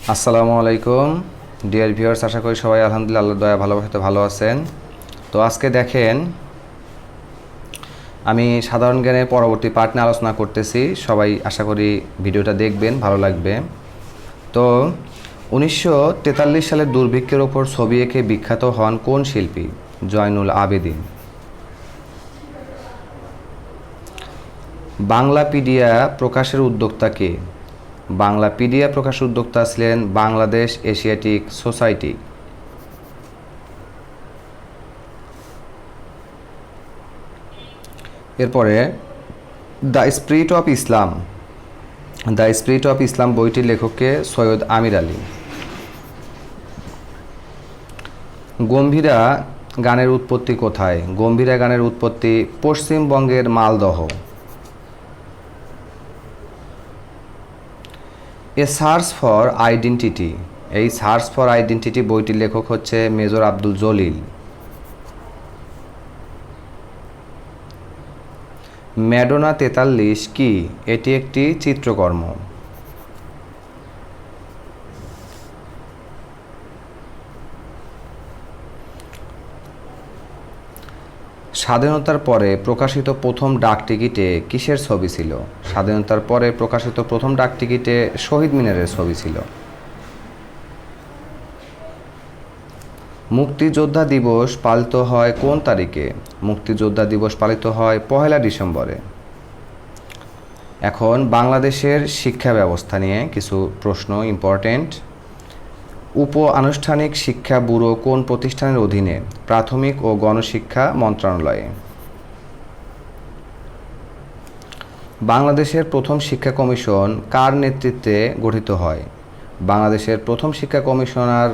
আসসালামু আলাইকুম dear viewers, আশা করি সবাই আলহামদুলিল্লাহ আল্লাহর দয়া ভালোবাসাতে ভালো আছেন। তো আজকে দেখেন আমি সাধারণ জ্ঞানের পরবর্তী পার্ট নিয়ে আলোচনা করতেছি। সবাই আশা করি ভিডিওটা দেখবেন, ভালো লাগবে। তো 1943 সালের দুর্ভিক্ষের ওপর ছবি এঁকে বিখ্যাত হন কোন শিল্পী? জয়নুল আবেদিন। বাংলাপিডিয়া প্রকাশের উদ্যোক্তা কে? বাংলাপিডিয়া প্রকাশের উদ্যোক্তা ছিলেন বাংলাদেশ এশিয়াটিক সোসাইটি। এরপরে দ্য স্পিরিট অফ ইসলাম বইটির লেখককে সৈয়দ আমির আলী। গম্ভীরা গানের উৎপত্তি কোথায়? গম্ভীরা গানের উৎপত্তি পশ্চিমবঙ্গের মালদহ। এ সার্চ ফর আইডেন্টিটি, এই সার্চ ফর আইডেন্টিটি বইটির লেখক হচ্ছে মেজর আব্দুল জলিল। ম্যাডোনা 43 কি? এটি একটি চিত্রকর্ম। স্বাধীনতার পরে প্রকাশিত প্রথম ডাকটিকিটে কিসের ছবি ছিল? স্বাধীনতার পরে প্রকাশিত প্রথম ডাকটিকিটে শহীদ মিনারের ছবি ছিল। মুক্তিযোদ্ধা দিবস পালিত হয় কোন তারিখে? মুক্তিযোদ্ধা দিবস পালিত হয় 1 ডিসেম্বরে। এখন বাংলাদেশের শিক্ষা ব্যবস্থা নিয়ে কিছু প্রশ্ন ইম্পর্টেন্ট। উপ আনুষ্ঠানিক শিক্ষা ব্যুরো কোন প্রতিষ্ঠানের অধীনে? প্রাথমিক ও গণশিক্ষা মন্ত্রণালয়ে। বাংলাদেশের প্রথম শিক্ষা কমিশন কার নেতৃত্বে গঠিত হয়? বাংলাদেশের প্রথম শিক্ষা কমিশনার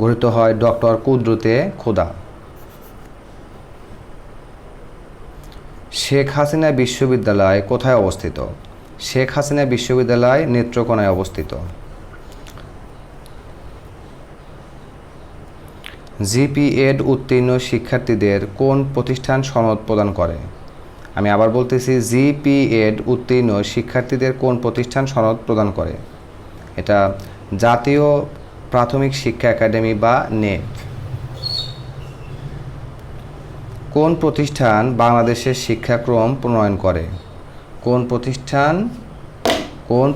গঠিত হয় ডক্টর কুদরতে খোদা। শেখ হাসিনা বিশ্ববিদ্যালয় কোথায় অবস্থিত? শেখ হাসিনা বিশ্ববিদ্যালয় নেত্রকোনায় অবস্থিত। জিপিএড উত্তীর্ণ শিক্ষার্থীদের কোন প্রতিষ্ঠান সনদ প্রদান করে? আমি আবার বলতেছি, জিপিএড উত্তীর্ণ শিক্ষার্থীদের কোন প্রতিষ্ঠান সনদ প্রদান করে? এটা জাতীয় প্রাথমিক শিক্ষা একাডেমি বা নেট। কোন প্রতিষ্ঠান বাংলাদেশের শিক্ষাক্রম প্রণয়ন করে? কোন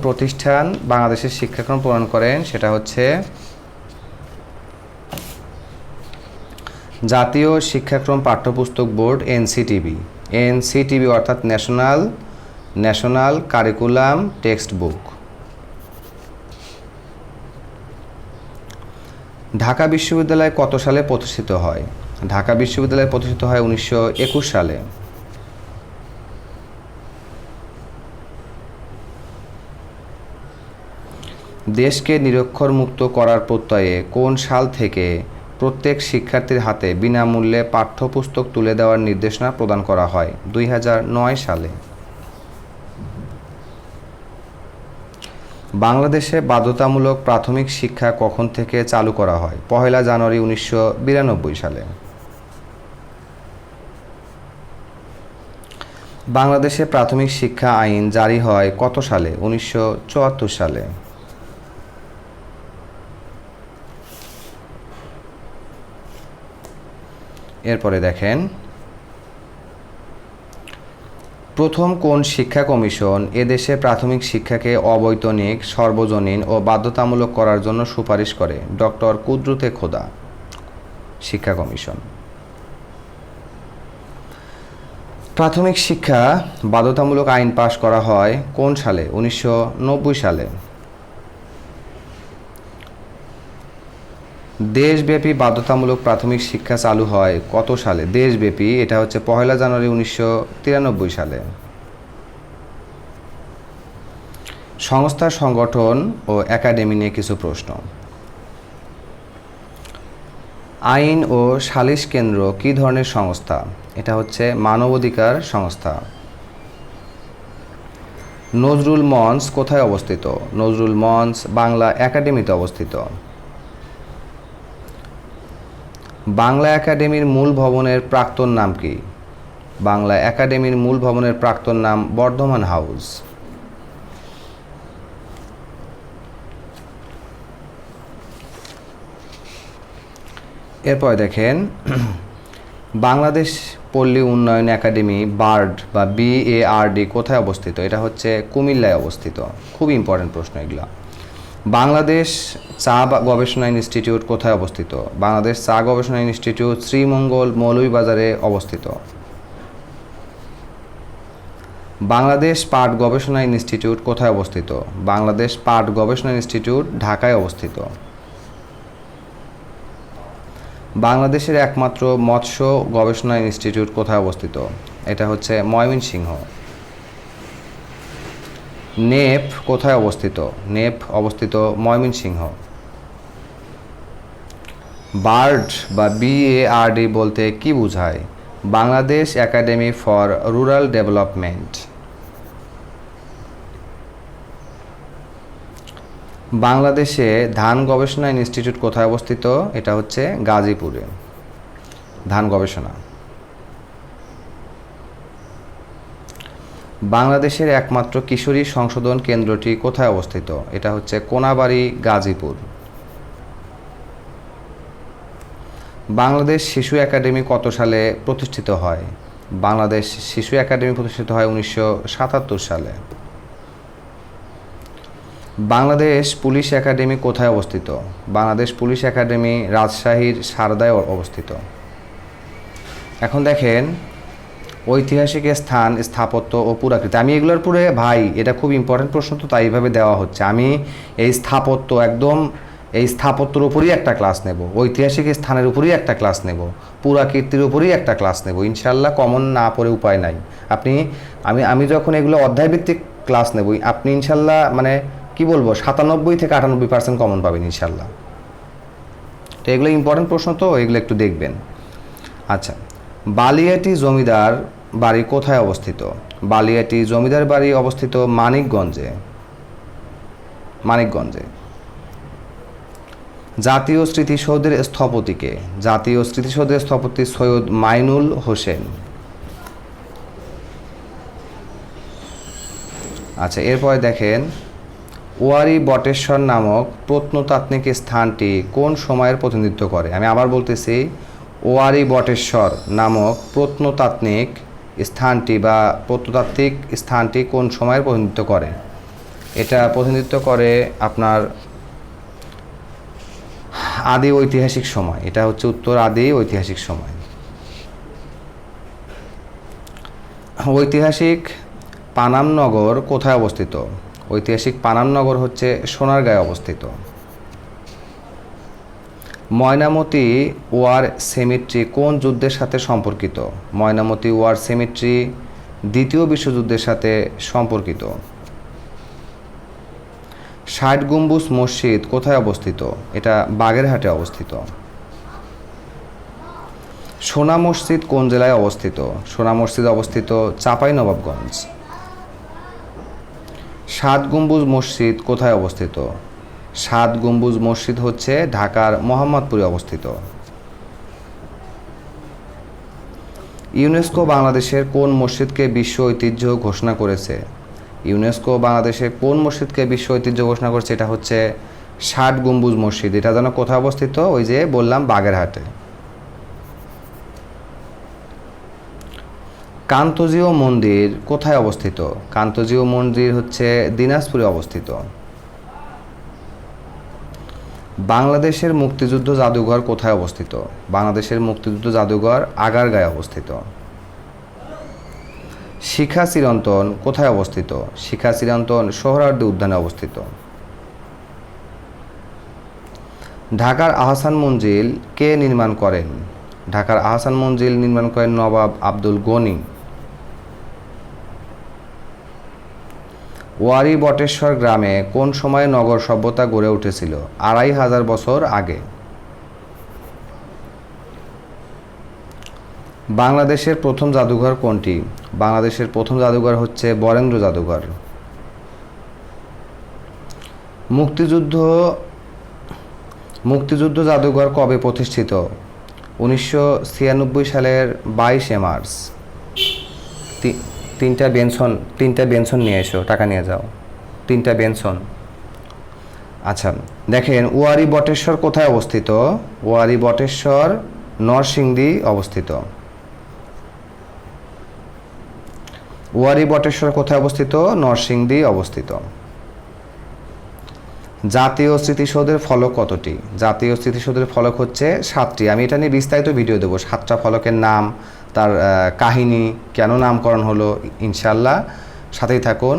প্রতিষ্ঠান বাংলাদেশের শিক্ষাক্রম প্রণয়ন করেন? সেটা হচ্ছে জাতীয় শিক্ষাক্রম পাঠ্যপুস্তক বোর্ড, এনসিটিবি অর্থাৎ national curriculum text book. Dhaka বিশ্ববিদ্যালয় কত সালে প্রতিষ্ঠিত হয়? ঢাকা বিশ্ববিদ্যালয় প্রতিষ্ঠিত হয় 1921 সালে। দেশকে নিরক্ষর মুক্ত করার প্রত্যয়ে কোন সাল থেকে প্রত্যেক শিক্ষার্থীর হাতে বিনামূল্যে পাঠ্যপুস্তক তুলে দেওয়ার নির্দেশনা প্রদান করা হয়? 2009 সালে। বাংলাদেশে বাধ্যতামূলক প্রাথমিক শিক্ষা কখন থেকে চালু করা হয়? 1 জানুয়ারি 1992 সালে। বাংলাদেশে প্রাথমিক শিক্ষা আইন জারি হয় কত সালে? 1974 সালে। এরপরে দেখেন, প্রথম কোন শিক্ষা কমিশন এদেশে প্রাথমিক শিক্ষাকে অবৈতনিক, সর্বজনীন ও বাধ্যতামূলক করার জন্য সুপারিশ করে? ডক্টর কুদরতে খোদা শিক্ষা কমিশন। প্রাথমিক শিক্ষা বাধ্যতামূলক আইন পাশ করা হয় কোন সালে? 1990 সালে। দেশব্যাপী বাধ্যতামূলক প্রাথমিক শিক্ষা চালু হয় কত সালে? দেশব্যাপী এটা হচ্ছে 1 জানুয়ারি 1993 সালে। সংস্থার সংগঠন ও একাডেমি নিয়ে কিছু প্রশ্ন। আইন ও সালিশ কেন্দ্র কী ধরনের সংস্থা? এটা হচ্ছে মানবাধিকার সংস্থা। নজরুল মঞ্চ কোথায় অবস্থিত? নজরুল মঞ্চ বাংলা একাডেমিতে অবস্থিত। বাংলা একাডেমির মূল ভবনের প্রাক্তন নাম কি? বাংলা একাডেমির মূল ভবনের প্রাক্তন নাম বর্ধমান হাউস। এরপরে দেখেন বাংলাদেশ পল্লী উন্নয়ন একাডেমি বার্ড বা BARD কোথায় অবস্থিত? এটা হচ্ছে কুমিল্লায় অবস্থিত। খুব ইম্পর্টেন্ট প্রশ্ন এগুলো। বাংলাদেশ চা গবেষণা ইনস্টিটিউট কোথায় অবস্থিত? বাংলাদেশ চা গবেষণা ইনস্টিটিউট শ্রীমঙ্গল মৌলভীবাজারে অবস্থিত। বাংলাদেশ পাট গবেষণা ইনস্টিটিউট কোথায় অবস্থিত? বাংলাদেশ পাট গবেষণা ইনস্টিটিউট ঢাকায় অবস্থিত। বাংলাদেশের একমাত্র মৎস্য গবেষণা ইনস্টিটিউট কোথায় অবস্থিত? এটা হচ্ছে ময়মনসিংহ। নেপ কোথায় অবস্থিত? নেপ অবস্থিত ময়মনসিংহ। বার্ড বা BARD বলতে কি বোঝায়? Bangladesh academy for rural development. বাংলাদেশে ধান গবেষণা ইনস্টিটিউট কোথায় অবস্থিত? এটা হচ্ছে গাজীপুরে। ধান গবেষণা। বাংলাদেশের একমাত্র কিশোরী সংশোধন কেন্দ্রটি কোথায় অবস্থিত? এটা হচ্ছে কোনাবাড়ী, গাজীপুর। বাংলাদেশ শিশু একাডেমি কত সালে প্রতিষ্ঠিত হয়? বাংলাদেশ শিশু একাডেমি প্রতিষ্ঠিত হয় 1977 সালে। বাংলাদেশ পুলিশ একাডেমি কোথায় অবস্থিত? বাংলাদেশ পুলিশ একাডেমি রাজশাহীর সারদায় অবস্থিত। এখন দেখেন ঐতিহাসিক স্থান, স্থাপত্য ও পুরাকৃতি। আমি এগুলোর পরে ভাই এটা খুব ইম্পর্টেন্ট প্রশ্ন, তো তাই এইভাবে দেওয়া হচ্ছে। আমি এই স্থাপত্য একদম এই স্থাপত্যের উপরই একটা ক্লাস নেব, ঐতিহাসিক স্থানের উপরই একটা ক্লাস নেব, পুরাকীর্তির উপরই একটা ক্লাস নেব। ইনশাল্লাহ কমন না পড়ে উপায় নাই। আমি যখন এগুলো অধ্যায়ভিত্তিক ক্লাস নেব, আপনি ইনশাল্লাহ মানে কি বলবো 97 থেকে 98% কমন পাবেন ইনশাল্লাহ। তো এগুলো ইম্পর্টেন্ট প্রশ্ন, তো এগুলো একটু দেখবেন। আচ্ছা, বালিয়াটি জমিদার বাড়ি কোথায় অবস্থিত? বালিয়াটি জমিদার বাড়ি অবস্থিত মানিকগঞ্জে। মানিকগঞ্জে। জাতীয় স্মৃতিসৌধের স্থপতিকে? জাতীয় স্মৃতিসৌধের স্থপতি সৈয়দ মাইনুল হোসেন। আচ্ছা, এরপরে দেখেন ওয়ারী বটেশ্বর নামক প্রত্নতাত্ত্বিক স্থানটি কোন সময়ের প্রতিনিধিত্ব করে? আমি আবার বলতেছি, ওয়ারী বটেশ্বর নামক প্রত্নতাত্ত্বিক স্থানটি কোন সময়ের প্রতিনিধিত্ব করে? এটা প্রতিনিধিত্ব করে আপনার আদি ঐতিহাসিক সময়। এটা হচ্ছে উত্তর, আদি ঐতিহাসিক সময়। ঐতিহাসিক পানাম নগর কোথায় অবস্থিত? ঐতিহাসিক পানাম নগর হচ্ছে সোনারগাঁয়ে অবস্থিত। ময়নামতি ওয়ার সেমেট্রি কোন যুদ্ধের সাথে সম্পর্কিত? ময়নামতি ওয়ার সেমেট্রি দ্বিতীয় বিশ্বযুদ্ধের সাথে সম্পর্কিত। ৬০ গম্বুজ মসজিদ কোথায় অবস্থিত? এটা বাগেরহাটে অবস্থিত। সোনা মসজিদ কোন জেলায় অবস্থিত? সোনা মসজিদ অবস্থিত চাঁপাইনবাবগঞ্জ। ৭ গম্বুজ মসজিদ কোথায় অবস্থিত? ৭ গম্বুজ মসজিদ হচ্ছে ঢাকার মোহাম্মদপুরে অবস্থিত। ইউনেস্কো বাংলাদেশের কোন মসজিদকে বিশ্ব ঐতিহ্য ঘোষণা করেছে? ইউনেস্কো বাংলাদেশের কোন মসজিদকে বিশ্ব ঐতিহ্য ঘোষণা করেছে? এটা হচ্ছে ৬০ গম্বুজ মসজিদ। এটা যেন কোথায় অবস্থিত? ওই যে বললাম বাগেরহাটে। কান্তজিও মন্দির কোথায় অবস্থিত? কান্তজিও মন্দির হচ্ছে দিনাজপুরে অবস্থিত। বাংলাদেশের মুক্তিযুদ্ধ জাদুঘর কোথায় অবস্থিত? বাংলাদেশের মুক্তিযুদ্ধ জাদুঘর আগারগাঁয়ে অবস্থিত। শিখা চিরন্তন কোথায় অবস্থিত? শিখা চিরন্তন সোহরাওয়ার্দী উদ্যানে অবস্থিত। ঢাকার আহসান মঞ্জিল কে নির্মাণ করেন? ঢাকার আহসান মঞ্জিল নির্মাণ করেন নবাব আব্দুল গনি। ওয়ারী বটেশ্বর গ্রামে কোন সময়ে নগর সভ্যতা গড়ে উঠেছিল? ২৫০০ বছর আগে। বাংলাদেশের প্রথম জাদুঘর কোনটি? বাংলাদেশের প্রথম জাদুঘর হচ্ছে বরেন্দ্র জাদুঘর। মুক্তিযুদ্ধ জাদুঘর কবে প্রতিষ্ঠিত? 1996 সালের 22 মার্চ। তিনটা বেনসন নিয়ে এসো, টাকা নিয়ে যাও। 3টা বেনসন। আচ্ছা, দেখেন ওয়ারী বটেশ্বর কোথায় অবস্থিত? ওয়ারী বটেশ্বর নরসিংদী অবস্থিত। ওয়ারী বটেশ্বর কোথায় অবস্থিত? নরসিংদী অবস্থিত। জাতীয় স্মৃতিসৌধের ফলক কতটি? জাতীয় স্মৃতিসৌধের ফলক হচ্ছে 7টি। আমি এটা নিয়ে বিস্তারিত ভিডিও দেবো, 7টা ফলকের নাম, তার কাহিনী, কেন নামকরণ হলো। ইনশাল্লাহ সাথেই থাকুন,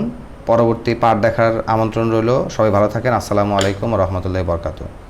পরবর্তী পাঠ দেখার আমন্ত্রণ রইল। সবাই ভালো থাকেন। আসসালামু আলাইকুম ওয়া রাহমাতুল্লাহি ওয়া বারাকাতুহু।